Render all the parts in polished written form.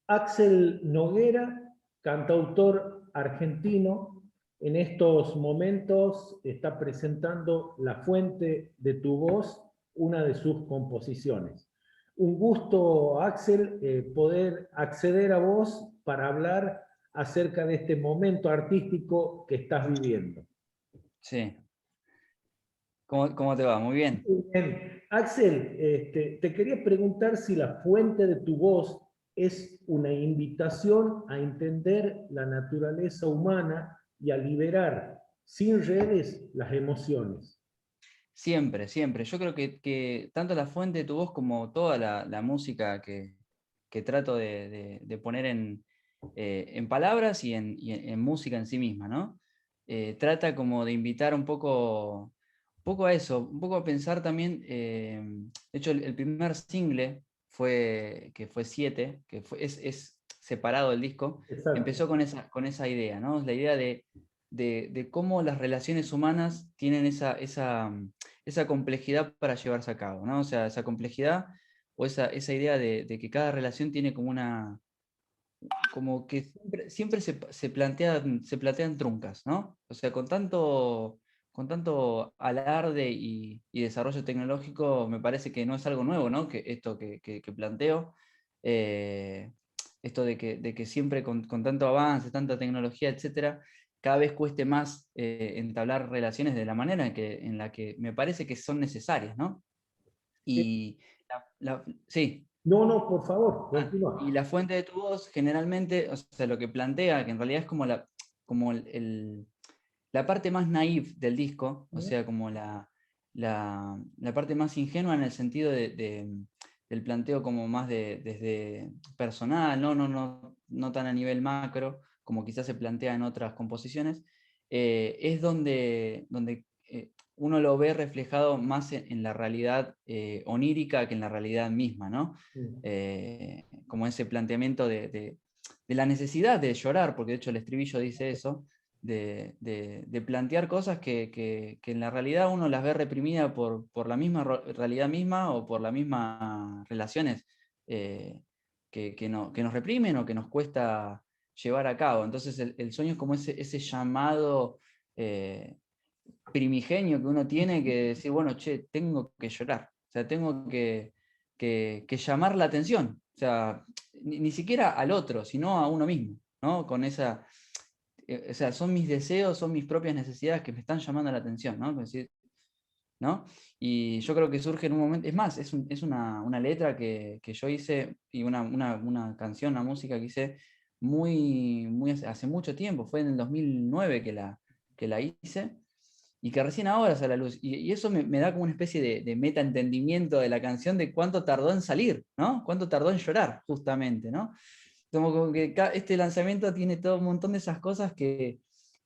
Axel Noguera, cantautor argentino, en estos momentos está presentando La Fuente de tu Voz, una de sus composiciones. Un gusto, Axel, poder acceder a vos para hablar acerca de este momento artístico que estás viviendo. Sí. ¿Cómo te va? Muy bien. Bien. Axel, te quería preguntar si La Fuente de tu Voz es una invitación a entender la naturaleza humana y a liberar sin redes las emociones. Siempre, siempre. Yo creo que tanto La Fuente de tu Voz como toda la música que trato de poner en palabras y en música en sí misma, ¿no? Trata como de invitar un poco a eso, un poco a pensar también. De hecho, el primer single que fue 7, es separado del disco, Exacto. empezó con esa idea, ¿no? La idea de cómo las relaciones humanas tienen esa complejidad para llevarse a cabo, ¿no? O sea, esa complejidad o esa idea de que cada relación tiene como que siempre se plantean truncas, ¿no? O sea, con tanto alarde y desarrollo tecnológico, me parece que no es algo nuevo, ¿no? Que esto que planteo, eh, esto de que siempre con tanto avance, tanta tecnología, etcétera, cada vez cueste más entablar relaciones de la manera en la que me parece que son necesarias, ¿no? Y sí. No, no, por favor, Y continúa. la fuente de tu voz generalmente, o sea, lo que plantea, que en realidad es como la parte más naive del disco, o sea, como la parte más ingenua en el sentido del planteo como más desde personal, no tan a nivel macro, como quizás se plantea en otras composiciones, es donde uno lo ve reflejado más en la realidad onírica que en la realidad misma, ¿no? Como ese planteamiento de la necesidad de llorar, porque de hecho el estribillo dice eso, de plantear cosas que en la realidad uno las ve reprimidas por la misma realidad misma o por las mismas relaciones que nos reprimen o que nos cuesta llevar a cabo. Entonces el sueño es como ese llamado primigenio que uno tiene que decir, bueno, che, tengo que llorar, o sea, tengo que llamar la atención, o sea, ni siquiera al otro, sino a uno mismo, ¿no? O sea, son mis deseos, son mis propias necesidades que me están llamando la atención, ¿no? Es decir, ¿no? Y yo creo que surge en un momento, es más, es una letra que yo hice y una canción, una música que hice muy hace mucho tiempo, fue en el 2009 que la hice y que recién ahora sale a la luz. Y eso me da como una especie de meta-entendimiento de la canción de cuánto tardó en salir, ¿no? Cuánto tardó en llorar, justamente, ¿no? Como que este lanzamiento tiene todo un montón de esas cosas que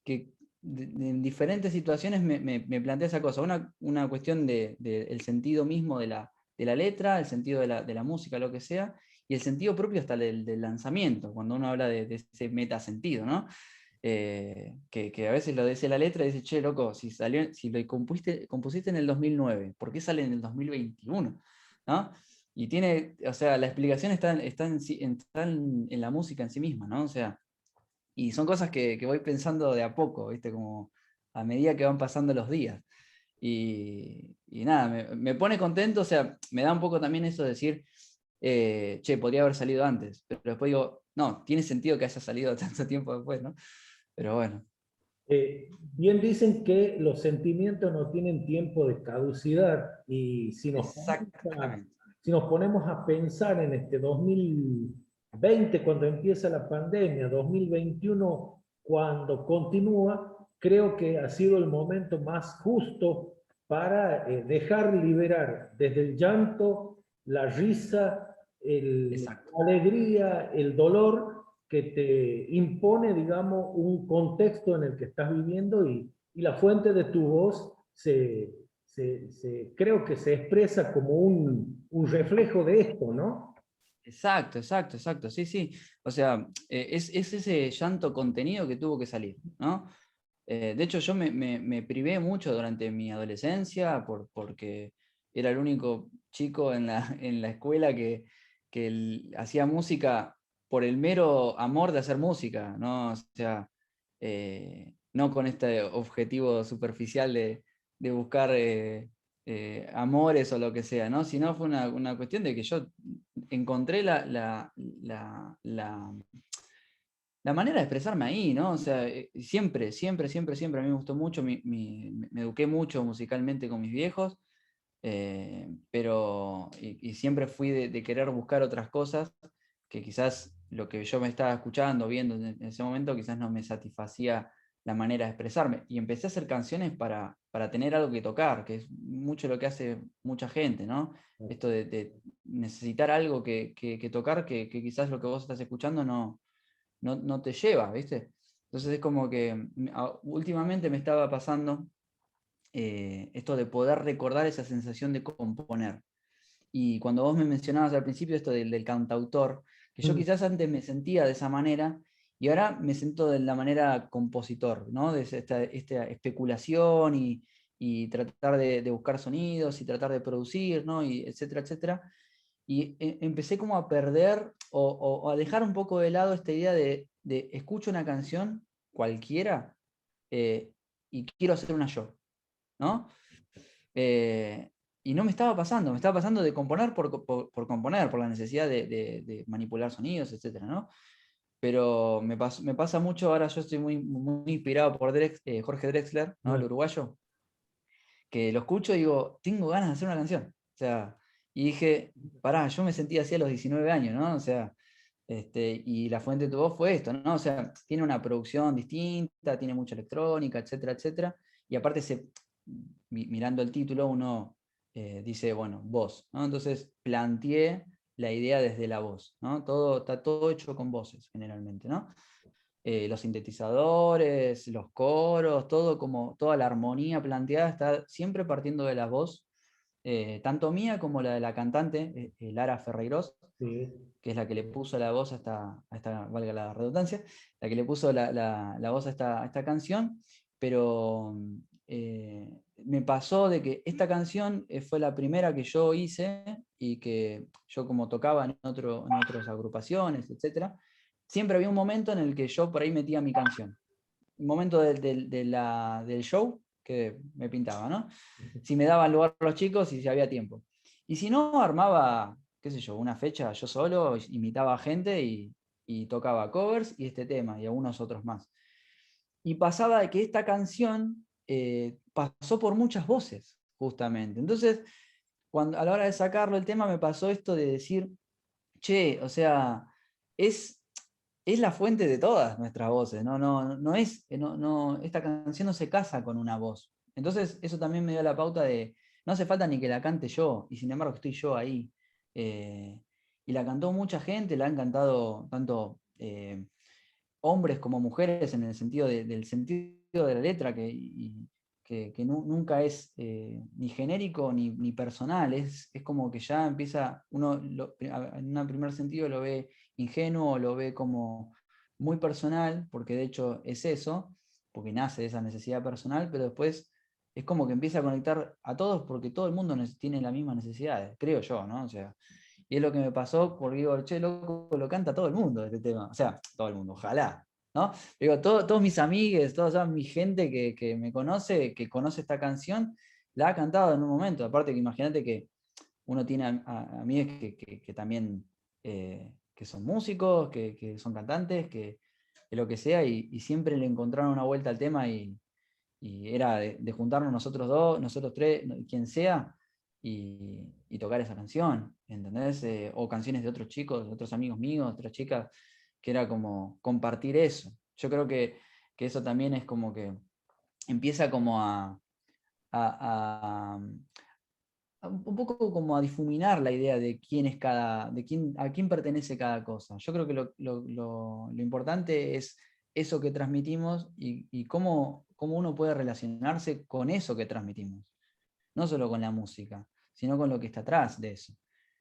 en diferentes situaciones me plantea esa cosa. Una cuestión del sentido mismo de la letra, el sentido de la música, lo que sea, y el sentido propio hasta del lanzamiento, cuando uno habla de ese metasentido, ¿no? Que a veces lo dice la letra y dice, che, loco, si lo compusiste en el 2009, ¿por qué sale en el 2021? ¿No? Y o sea, la explicación está en la música en sí misma, ¿no? O sea, y son cosas que voy pensando de a poco, ¿viste? Como a medida que van pasando los días. Y nada, me pone contento, o sea, me da un poco también eso de decir, che, podría haber salido antes, pero después digo, no, tiene sentido que haya salido tanto tiempo después, ¿no? Pero bueno. Bien dicen que los sentimientos no tienen tiempo de caducidad y Exactamente. si nos ponemos a pensar en este 2020 cuando empieza la pandemia, 2021 cuando continúa, creo que ha sido el momento más justo para dejar liberar desde el llanto, la risa, Exacto. la alegría, el dolor que te impone, digamos, un contexto en el que estás viviendo y la fuente de tu voz creo que se expresa como un reflejo de esto, ¿no? Exacto, exacto, exacto. Sí, sí. O sea, es ese llanto contenido que tuvo que salir, ¿no? De hecho, yo me privé mucho durante mi adolescencia porque era el único chico en la escuela que hacía música por el mero amor de hacer música, ¿no? O sea, no con este objetivo superficial de buscar amores o lo que sea, ¿no? Sino fue una cuestión de que yo encontré la manera de expresarme ahí, ¿no? O sea, siempre, siempre, siempre, siempre a mí me gustó mucho, me eduqué mucho musicalmente con mis viejos, pero y siempre fui de querer buscar otras cosas que quizás lo que yo me estaba escuchando, viendo en ese momento, quizás no me satisfacía la manera de expresarme. Y empecé a hacer canciones para tener algo que tocar, que es mucho lo que hace mucha gente, ¿no? Esto de necesitar algo que tocar, que quizás lo que vos estás escuchando no te lleva, ¿viste? Entonces es como que últimamente me estaba pasando esto de poder recordar esa sensación de componer. Y cuando vos me mencionabas al principio esto del cantautor, que yo quizás antes me sentía de esa manera, y ahora me siento de la manera compositor, ¿no? De esta especulación y tratar de buscar sonidos y tratar de producir, ¿no? Y etcétera, etcétera. Y empecé como a perder o a dejar un poco de lado esta idea de escucho una canción cualquiera y quiero hacer una yo, ¿no? Eh, y no me estaba pasando de componer por componer, por la necesidad de manipular sonidos, etcétera, ¿no? Pero me pasa mucho, ahora yo estoy muy inspirado por Jorge Drexler, ¿no? El uruguayo, que lo escucho y digo, tengo ganas de hacer una canción. O sea, y dije, pará, yo me sentía así a los 19 años, ¿no? O sea, y La Fuente de tu Voz fue esto, ¿no? O sea, tiene una producción distinta, tiene mucha electrónica, etcétera, etcétera. Y aparte, mirando el título, uno dice, bueno, voz, ¿no? Entonces planteé la idea desde la voz, ¿no? Está todo hecho con voces, generalmente, ¿no? Los sintetizadores, los coros, toda la armonía planteada está siempre partiendo de la voz, tanto mía como la de la cantante, Lara Ferreiros, Sí. que es la que le puso la voz valga la redundancia, la que le puso la voz a esta canción, pero me pasó de que esta canción fue la primera que yo hice y que yo como tocaba en otras agrupaciones, etc., siempre había un momento en el que yo por ahí metía mi canción. Un momento del show que me pintaba, ¿no? Si me daban lugar los chicos y si había tiempo. Y si no, armaba, qué sé yo, una fecha yo solo, imitaba a gente y tocaba covers y este tema y algunos otros más. Y pasaba de que esta canción pasó por muchas voces, justamente. Entonces, a la hora de sacarlo el tema me pasó esto de decir, che, o sea, es, es la fuente de todas nuestras voces, esta canción no se casa con una voz. Entonces, eso también me dio la pauta de, no hace falta ni que la cante yo, y sin embargo estoy yo ahí. Y la cantó mucha gente, la han cantado tanto hombres como mujeres en el sentido del sentido de la letra, que nunca es ni genérico ni personal, es como que ya empieza, en un primer sentido lo ve ingenuo, lo ve como muy personal, porque de hecho es eso, porque nace de esa necesidad personal, pero después es como que empieza a conectar a todos porque todo el mundo tiene las mismas necesidades, creo yo, ¿no? O sea, y es lo que me pasó, porque digo, che, loco, lo canta todo el mundo este tema. O sea, todo el mundo, ojalá, ¿no? Digo, todos mis amigues, toda mi gente que me conoce, que conoce esta canción, la ha cantado en un momento. Aparte que imagínate que uno tiene amigos que también que son músicos, que son cantantes, que lo que sea, y siempre le encontraron una vuelta al tema y era de juntarnos nosotros dos, nosotros tres, quien sea, y tocar esa canción, ¿entendés? O canciones de otros chicos, de otros amigos míos, otras chicas, que era como compartir eso. Yo creo que eso también es como que empieza como a, un poco como a difuminar la idea de quién es a quién pertenece cada cosa. Yo creo que lo importante es eso que transmitimos y cómo uno puede relacionarse con eso que transmitimos. No solo con la música, sino con lo que está atrás de eso.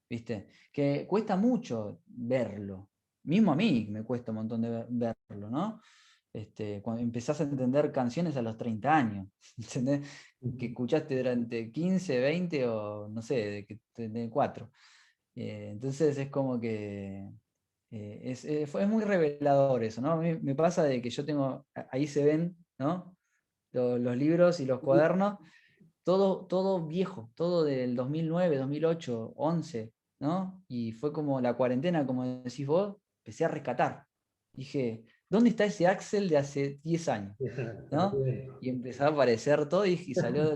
¿Viste? Que cuesta mucho verlo. Mismo a mí me cuesta un montón de verlo, ¿no? Cuando empezás a entender canciones a los 30 años, ¿entendés? Que escuchaste durante 15, 20 o no sé, de 4. Entonces es como que Fue muy revelador eso, ¿no? A mí me pasa de que yo tengo, ahí se ven, ¿no? Los libros y los cuadernos, todo viejo, todo del 2009, 2008, 11, ¿no? Y fue como la cuarentena, como decís vos, empecé a rescatar. Dije, ¿dónde está ese Axel de hace 10 años? Está ¿No? bien. Y empezó a aparecer todo y salió,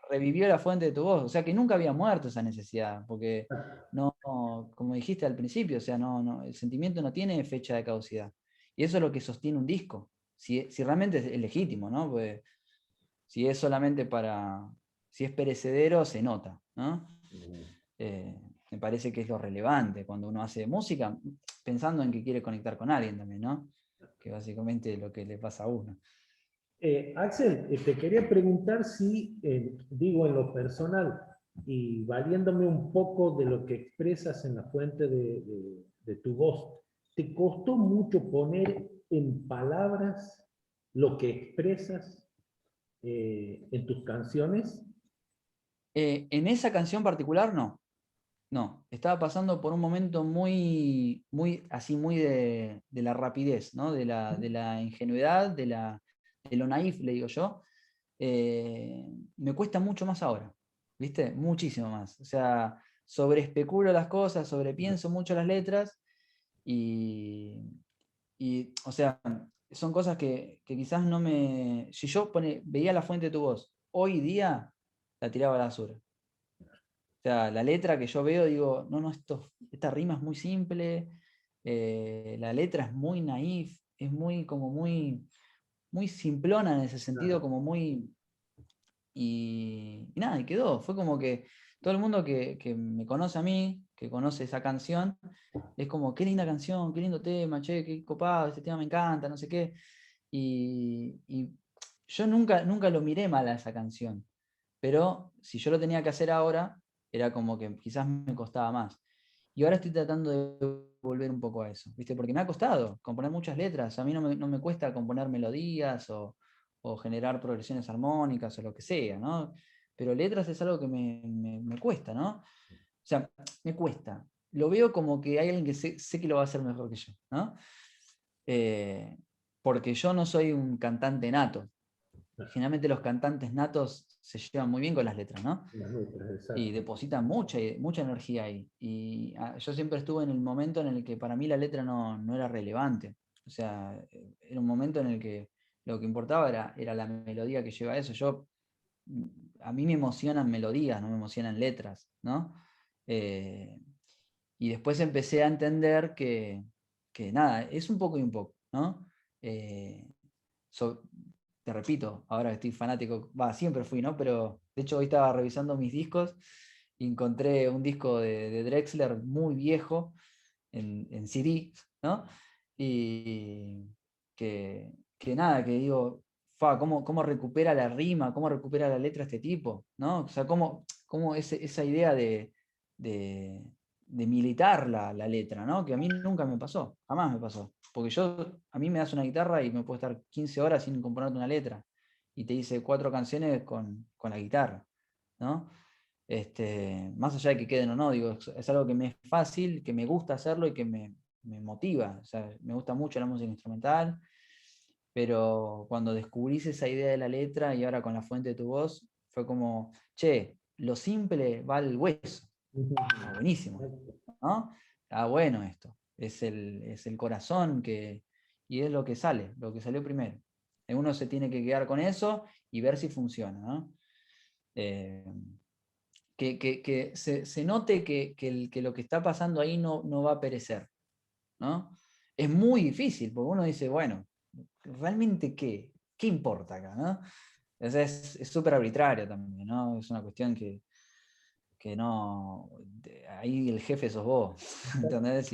revivió la fuente de tu voz. O sea que nunca había muerto esa necesidad, porque como dijiste al principio, o sea, el sentimiento no tiene fecha de caducidad. Y eso es lo que sostiene un disco. Si realmente es legítimo, ¿no? Pues, si es solamente si es perecedero, se nota, ¿no? Eh, Me parece que es lo relevante cuando uno hace música, pensando en que quiere conectar con alguien también, ¿no? Que básicamente es lo que le pasa a uno. Axel, te quería preguntar si, digo en lo personal, y valiéndome un poco de lo que expresas en la fuente de tu voz, ¿te costó mucho poner en palabras lo que expresas en tus canciones? En esa canción particular, no. No, estaba pasando por un momento así muy de la rapidez, ¿no? De la ingenuidad, de lo naif, le digo yo. Me cuesta mucho más ahora, ¿viste? Muchísimo más. O sea, sobreespeculo las cosas, sobrepienso mucho las letras y, o sea, son cosas que quizás no me... Si yo veía la fuente de tu voz, hoy día la tiraba a la basura. O sea, la letra que yo veo, digo, no, esta rima es muy simple, la letra es muy naif, es muy simplona en ese sentido, como muy... Y nada, y quedó. Fue como que todo el mundo que me conoce a mí, que conoce esa canción, es como, qué linda canción, qué lindo tema, che, qué copado, este tema me encanta, no sé qué. Y yo nunca lo miré mal a esa canción, pero si yo lo tenía que hacer ahora, era como que quizás me costaba más. Y ahora estoy tratando de volver un poco a eso, ¿viste? Porque me ha costado componer muchas letras. A mí no me cuesta componer melodías o generar progresiones armónicas o lo que sea, ¿no? Pero letras es algo que me cuesta, ¿no? O sea, me cuesta. Lo veo como que hay alguien que sé que lo va a hacer mejor que yo, ¿no? Eh, Porque yo no soy un cantante nato. Generalmente los cantantes natos se llevan muy bien con las letras, ¿no? Las letras, Y exacto. depositan mucha energía ahí. Y yo siempre estuve en el momento en el que para mí la letra no era relevante. O sea, era un momento en el que lo que importaba era la melodía que lleva eso. A mí me emocionan melodías, no me emocionan letras, ¿no? Eh, y después empecé a entender que nada, es un poco y un poco, ¿no? Eh, so- Te repito, ahora que estoy fanático, siempre fui, ¿no? Pero de hecho hoy estaba revisando mis discos y encontré un disco de Drexler muy viejo en CD, ¿no? Y que nada, que digo, ¿cómo recupera la rima, cómo recupera la letra este tipo, ¿no? O sea, cómo esa idea de, de militar la letra, ¿no? Que a mí nunca me pasó, jamás me pasó. Porque a mí me das una guitarra y me puedo estar 15 horas sin componerte una letra. Y te hice 4 canciones con la guitarra, ¿no? Más allá de que queden o no, digo, es algo que me es fácil, que me gusta hacerlo y que me motiva. O sea, me gusta mucho la música instrumental, pero cuando descubrís esa idea de la letra y ahora con la fuente de tu voz, fue como, che, lo simple va al hueso. Está buenísimo, ¿no? Está bueno esto. Es el corazón y es lo que sale, lo que salió primero. Uno se tiene que quedar con eso y ver si funciona, ¿no? Eh, que se note que lo que está pasando ahí no va a perecer, ¿no? Es muy difícil, porque uno dice, bueno, ¿realmente qué importa acá, ¿no? O sea, es súper arbitrario también, ¿no? Es una cuestión que no... Ahí el jefe sos vos, ¿entendés?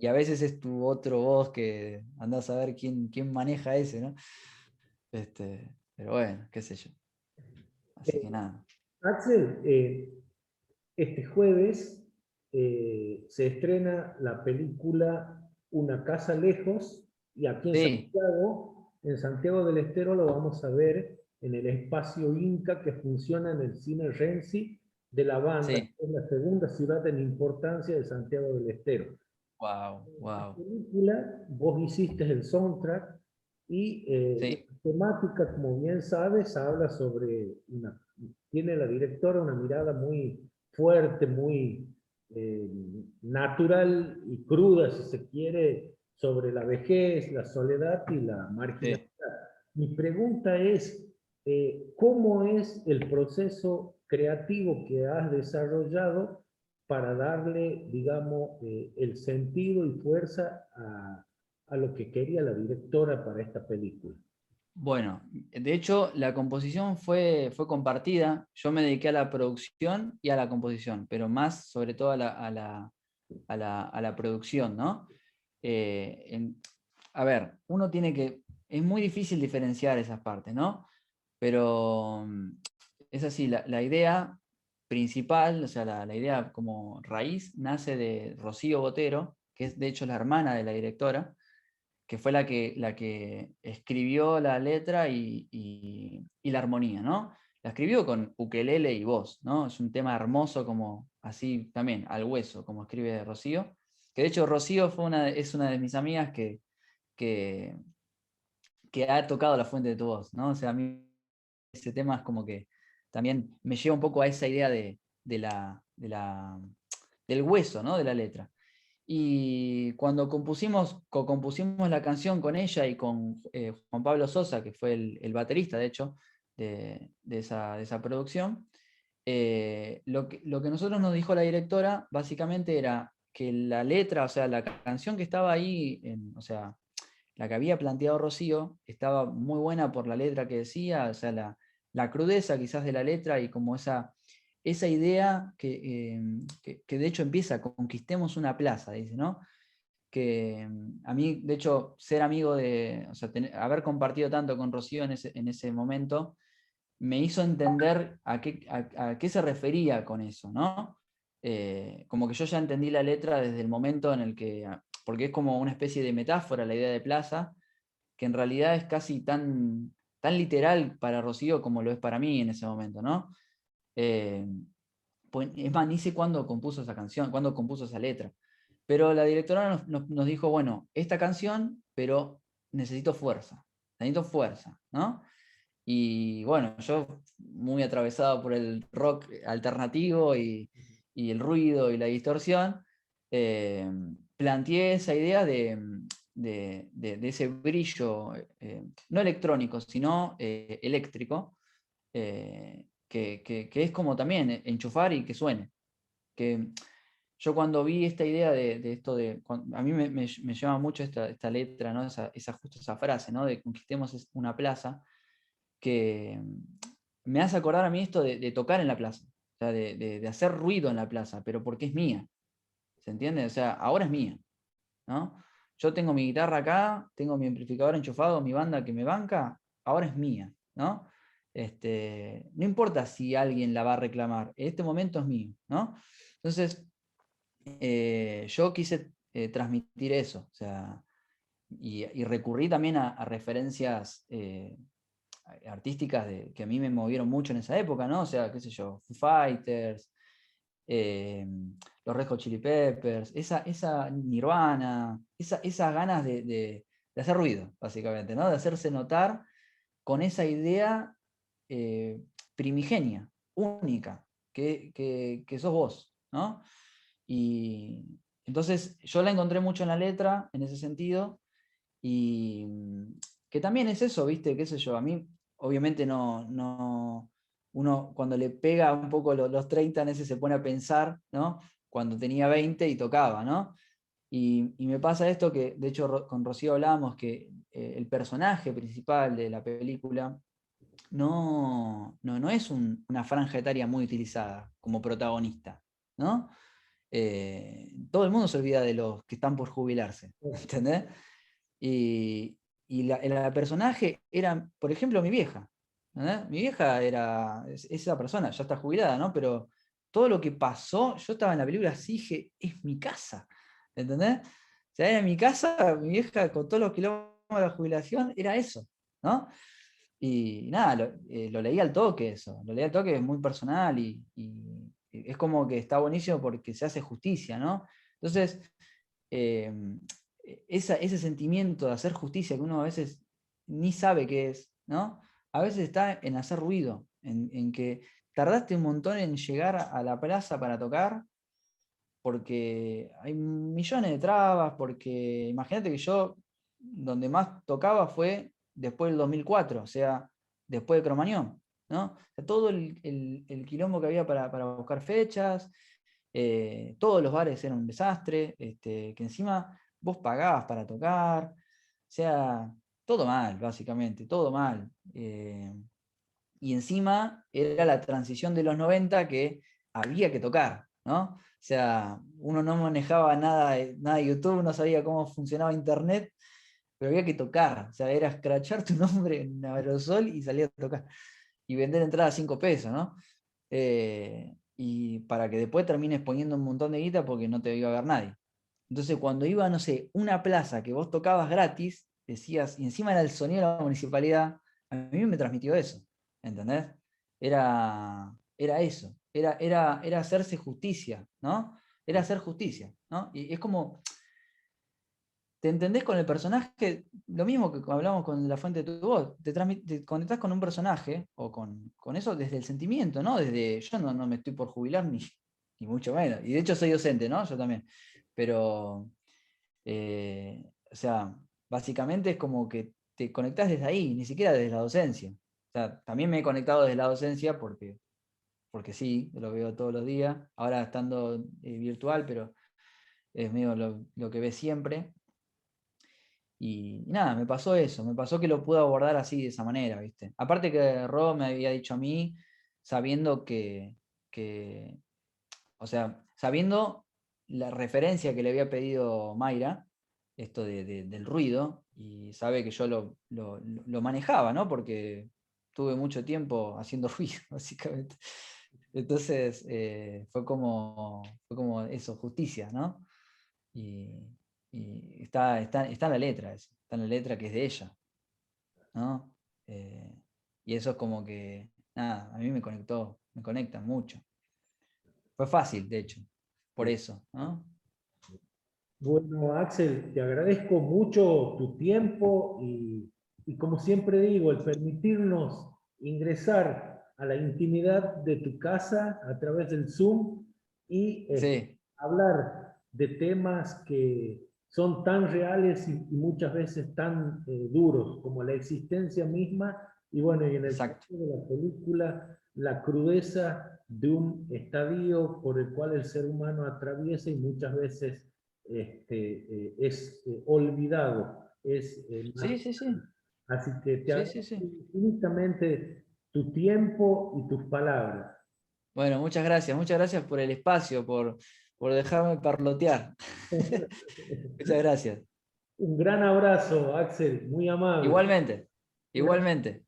Y a veces es tu otro vos que andás a ver quién maneja ese, ¿no? Pero bueno, qué sé yo. Así que nada. Axel, este jueves se estrena la película Una casa lejos y aquí Sí, En Santiago del Estero lo vamos a ver en el espacio Inca que funciona en el cine Renzi de la banda, sí. que es la segunda ciudad en importancia de Santiago del Estero. Wow, La wow. película, vos hiciste el soundtrack y la Sí, temática, como bien sabes, habla sobre tiene la directora una mirada muy fuerte, muy eh, natural y cruda, si se quiere, sobre la vejez, la soledad y la marginalidad. sí. Mi pregunta es, ¿cómo es el proceso creativo que has desarrollado para darle, digamos, el sentido y fuerza a lo que quería la directora para esta película? Bueno, de hecho, la composición fue compartida. Yo me dediqué a la producción y a la composición, pero más sobre todo a la producción, ¿no? A ver, uno tiene que. Es muy difícil diferenciar esas partes, ¿no? Pero es así, la idea principal, o sea, la idea como raíz, nace de Rocío Botero, que es de hecho la hermana de la directora, que fue la que escribió la letra y la armonía, ¿no? La escribió con ukelele y voz, ¿no? Es un tema hermoso como así también, al hueso, como escribe Rocío. Que de hecho Rocío es una de mis amigas que, que ha tocado la fuente de tu voz, ¿no? O sea, a mí ese tema es como que también me lleva un poco a esa idea del hueso, ¿no? De la letra. Y cuando co-compusimos la canción con ella y con Juan Pablo Sosa, que fue el baterista, de hecho, de esa producción, lo que nosotros nos dijo la directora básicamente era que la letra, o sea, la canción que estaba ahí, o sea, la que había planteado Rocío, estaba muy buena por la letra que decía, o sea, la crudeza quizás de la letra y como esa idea que de hecho empieza, conquistemos una plaza, dice, ¿no? Que a mí, de hecho, ser amigo o sea, haber compartido tanto con Rocío en ese momento, me hizo entender a qué se refería con eso, ¿no? Como que yo ya entendí la letra desde el momento en el que, porque es como una especie de metáfora la idea de plaza, que en realidad es casi tan literal para Rocío como lo es para mí en ese momento, ¿no? Eh, pues, es más, ni sé cuándo compuso esa canción, cuándo compuso esa letra. Pero la directora nos dijo, bueno, esta canción, pero necesito fuerza, ¿no? Y bueno, yo muy atravesado por el rock alternativo y el ruido y la distorsión, eh, planteé esa idea de ese brillo, no electrónico, sino eléctrico, que es como también enchufar y que suene. Que yo cuando vi esta idea de esto a mí me llama mucho esta letra, ¿no? Justo esa frase, ¿no? De conquistemos una plaza, que me hace acordar a mí esto de tocar en la plaza, o sea, de hacer ruido en la plaza, pero porque es mía, ¿se entiende? O sea, ahora es mía, ¿no? Yo tengo mi guitarra acá, tengo mi amplificador enchufado, mi banda que me banca, ahora es mía, ¿no? No importa si alguien la va a reclamar, en este momento es mío, ¿no? Entonces, yo quise transmitir eso, o sea, y recurrí también a referencias artísticas que a mí me movieron mucho en esa época, ¿no? O sea, qué sé yo, Foo Fighters, eh, los Red Hot Chili Peppers, esa Nirvana, esas ganas de hacer ruido, básicamente, ¿no? De hacerse notar con esa idea eh, primigenia, única, que sos vos, ¿no? Y entonces yo la encontré mucho en la letra, en ese sentido, y que también es eso, ¿viste? ¿Qué sé yo? A mí, obviamente, no. Uno cuando le pega un poco los 30 en ese se pone a pensar, ¿no? Cuando tenía 20 y tocaba, ¿no? Y me pasa esto que, de hecho, con Rocío hablábamos que el personaje principal de la película no es una franja etaria muy utilizada como protagonista, ¿no? Todo el mundo se olvida de los que están por jubilarse, ¿entendés? Y la personaje era, por ejemplo, mi vieja. ¿Entendés? Mi vieja era esa persona, ya está jubilada, ¿no? Pero todo lo que pasó, yo estaba en la película así, dije, es mi casa. ¿Entendés? O sea, era mi casa, mi vieja con todos los kilómetros de la jubilación, era eso, ¿no? Y nada, lo leí al toque eso, lo leí al toque, es muy personal y es como que está buenísimo porque se hace justicia, ¿no? Entonces, ese sentimiento de hacer justicia que uno a veces ni sabe qué es, ¿no? A veces está en hacer ruido, en que tardaste un montón en llegar a la plaza para tocar, porque hay millones de trabas, porque imagínate que yo, donde más tocaba fue después del 2004, o sea, después de Cromañón, ¿no? O sea, todo el quilombo que había para buscar fechas, todos los bares eran un desastre, que encima vos pagabas para tocar, o sea, todo mal, básicamente, todo mal. Y encima era la transición de los 90 que había que tocar, ¿no? O sea, uno no manejaba nada de YouTube, no sabía cómo funcionaba Internet, pero había que tocar, o sea, era escrachar tu nombre en aerosol y salir a tocar. Y vender entrada a 5 pesos, ¿no? Y para que después termines poniendo un montón de guita porque no te iba a ver nadie. Entonces, cuando iba, no sé, una plaza que vos tocabas gratis, decías, y encima era el sonido de la municipalidad, a mí me transmitió eso, ¿entendés? Era eso, era hacerse justicia, ¿no? Era hacer justicia, ¿no? Y es como, te entendés con el personaje, lo mismo que hablamos con La Fuente de tu Voz, te conectás con un personaje, o con eso desde el sentimiento, ¿no? Desde, yo no me estoy por jubilar ni mucho menos, y de hecho soy docente, ¿no? Yo también, pero, o sea, básicamente es como que te conectás desde ahí, ni siquiera desde la docencia. O sea, también me he conectado desde la docencia porque sí, lo veo todos los días, ahora estando virtual, pero es medio lo que ves siempre. Y nada, me pasó eso, me pasó que lo pude abordar así, de esa manera, ¿viste? Aparte que Rob me había dicho a mí, sabiendo que o sea, sabiendo la referencia que le había pedido Mayra, esto del ruido, y sabe que yo lo manejaba, ¿no? Porque tuve mucho tiempo haciendo ruido, básicamente. Entonces, fue como eso, justicia, ¿no? Y, y está en la letra eso, está en la letra que es de ella, ¿no? Y eso es como que, nada, a mí me conecta mucho. Fue fácil, de hecho, por eso, ¿no? Bueno, Axel, te agradezco mucho tu tiempo y como siempre digo, el permitirnos ingresar a la intimidad de tu casa a través del Zoom y Sí, hablar de temas que son tan reales y muchas veces tan duros como la existencia misma y bueno, y en el caso exacto. de la película, la crudeza de un estadio por el cual el ser humano atraviesa y muchas veces es olvidado, es Sí, sí, sí. así que te Sí, sí, agradezco sí. infinitamente tu tiempo y tus palabras. Bueno, muchas gracias por el espacio, por dejarme parlotear. Muchas gracias. Un gran abrazo, Axel, muy amable. Igualmente, Gracias. igualmente.